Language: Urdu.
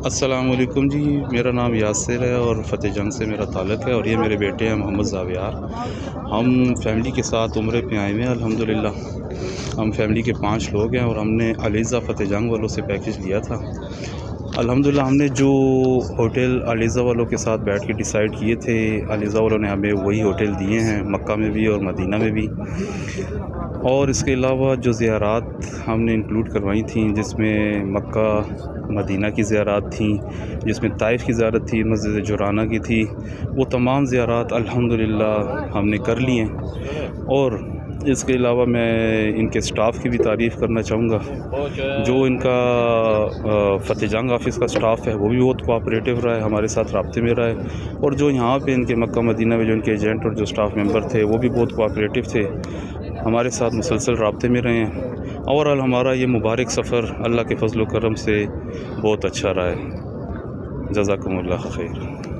السلام علیکم جی، میرا نام یاسر ہے اور فتح جنگ سے میرا تعلق ہے، اور یہ میرے بیٹے ہیں محمد زاویار۔ ہم فیملی کے ساتھ عمرے پہ آئے ہوئے ہیں الحمدللہ۔ ہم فیملی کے 5 لوگ ہیں اور ہم نے علیزہ فتح جنگ والوں سے پیکیج لیا تھا الحمدللہ۔ ہم نے جو ہوٹل علیزہ والوں کے ساتھ بیٹھ کے ڈیسائیڈ کیے تھے، علیزہ والوں نے ہمیں وہی ہوٹل دیے ہیں، مکہ میں بھی اور مدینہ میں بھی۔ اور اس کے علاوہ جو زیارات ہم نے انکلوڈ کروائی تھیں، جس میں مکہ مدینہ کی زیارات تھیں، جس میں طائف کی زیارت تھی، مسجد جرانہ کی تھی، وہ تمام زیارات الحمدللہ ہم نے کر لی ہیں۔ اور اس کے علاوہ میں ان کے سٹاف کی بھی تعریف کرنا چاہوں گا۔ جو ان کا فتح جنگ آفس کا سٹاف ہے وہ بھی بہت کوآپریٹیو رہا ہے، ہمارے ساتھ رابطے میں رہا ہے، اور جو یہاں پہ ان کے مکہ مدینہ میں جو ان کے ایجنٹ اور جو سٹاف ممبر تھے وہ بھی بہت کوآپریٹیو تھے، ہمارے ساتھ مسلسل رابطے میں رہے ہیں۔ اوورآل ہمارا یہ مبارک سفر اللہ کے فضل و کرم سے بہت اچھا رہا ہے۔ جزاکم اللہ خیر۔